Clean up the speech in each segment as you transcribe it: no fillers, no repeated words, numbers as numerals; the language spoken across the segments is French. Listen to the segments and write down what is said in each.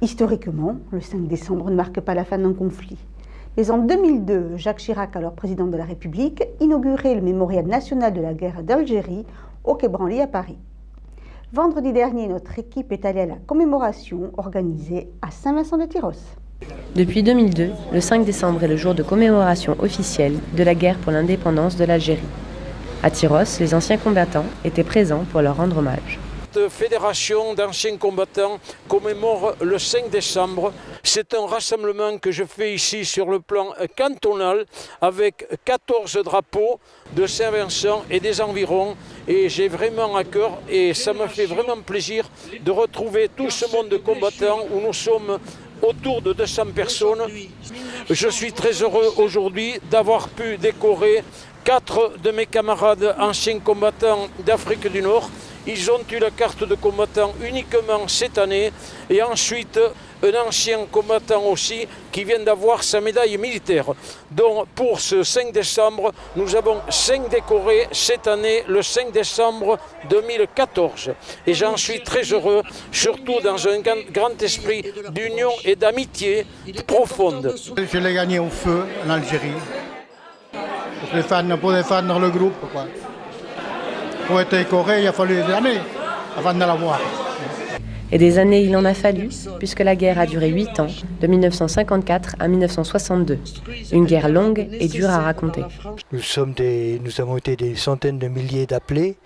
Historiquement, le 5 décembre ne marque pas la fin d'un conflit. Mais en 2002, Jacques Chirac, alors président de la République, inaugurait le mémorial national de la guerre d'Algérie au Quai Branly à Paris. Vendredi dernier, notre équipe est allée à la commémoration organisée à Saint-Vincent-de-Tyrosse. Depuis 2002, le 5 décembre est le jour de commémoration officielle de la guerre pour l'indépendance de l'Algérie. À Tyrosse, les anciens combattants étaient présents pour leur rendre hommage. Cette fédération d'anciens combattants commémore le 5 décembre. C'est un rassemblement que je fais ici sur le plan cantonal avec 14 drapeaux de Saint-Vincent et des environs. Et j'ai vraiment à cœur et ça me fait vraiment plaisir de retrouver tout ce monde de combattants où nous sommes autour de 200 personnes. Je suis très heureux aujourd'hui d'avoir pu décorer 4 de mes camarades anciens combattants d'Afrique du Nord. Ils ont eu la carte de combattant uniquement cette année et ensuite un ancien combattant aussi qui vient d'avoir sa médaille militaire. Donc pour ce 5 décembre, nous avons 5 décorés cette année, le 5 décembre 2014. Et j'en suis très heureux, surtout dans un grand esprit d'union et d'amitié profonde. Je l'ai gagné au feu en Algérie. Les fans, pour les fans dans le groupe, quoi. Pour être décoré, il a fallu des années avant de l'avoir. Et des années il en a fallu, puisque la guerre a duré 8 ans, de 1954 à 1962. Une guerre longue et dure à raconter. Nous avons été des centaines de milliers d'appelés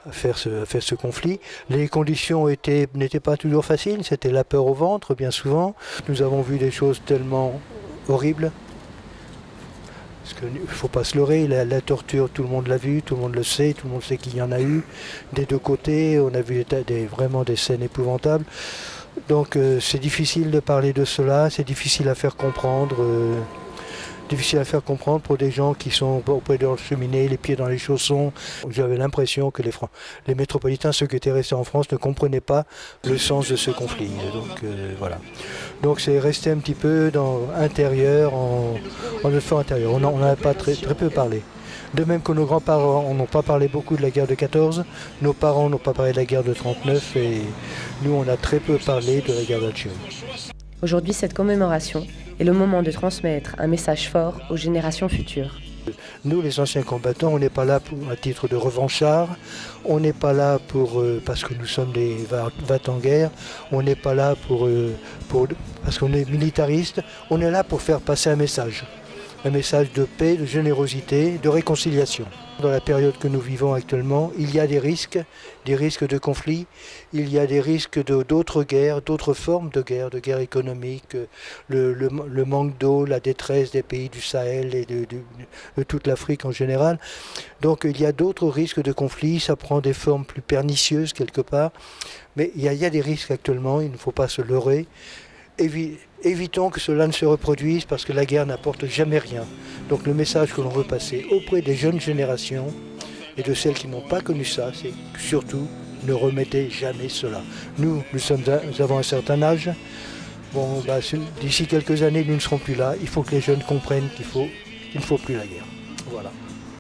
à faire ce conflit. Les conditions n'étaient pas toujours faciles, c'était la peur au ventre bien souvent. Nous avons vu des choses tellement horribles. Parce qu'il ne faut pas se leurrer, la torture, tout le monde l'a vu, tout le monde le sait, tout le monde sait qu'il y en a eu. Des deux côtés, on a vu vraiment des scènes épouvantables. Donc c'est difficile de parler de cela, c'est difficile à faire comprendre. Difficile à faire comprendre pour des gens qui sont auprès de leur cheminée, les pieds dans les chaussons. J'avais l'impression que les métropolitains, ceux qui étaient restés en France, ne comprenaient pas le sens de ce conflit. Donc voilà. Donc c'est resté un petit peu en notre fort intérieur. On n'en a pas très peu parlé. De même que nos grands-parents n'ont pas parlé beaucoup de la guerre de 14, nos parents n'ont pas parlé de la guerre de 39 et nous on a très peu parlé de la guerre d'Algérie. Aujourd'hui, cette commémoration est le moment de transmettre un message fort aux générations futures. Nous, les anciens combattants, on n'est pas là à titre de revanchards, on n'est pas là parce que nous sommes des va-t-en-guerre, on n'est pas là parce qu'on est militariste, on est là pour faire passer un message de paix, de générosité, de réconciliation. Dans la période que nous vivons actuellement, il y a des risques de conflit, il y a des risques d'autres guerres, d'autres formes de guerre économique, le manque d'eau, la détresse des pays du Sahel et de toute l'Afrique en général. Donc il y a d'autres risques de conflit, ça prend des formes plus pernicieuses quelque part, mais il y a des risques actuellement, il ne faut pas se leurrer. Évitons que cela ne se reproduise parce que la guerre n'apporte jamais rien. Donc le message que l'on veut passer auprès des jeunes générations et de celles qui n'ont pas connu ça, c'est surtout ne remettez jamais cela. Nous avons un certain âge. Bon, d'ici quelques années, nous ne serons plus là. Il faut que les jeunes comprennent qu'il ne faut plus la guerre. Voilà.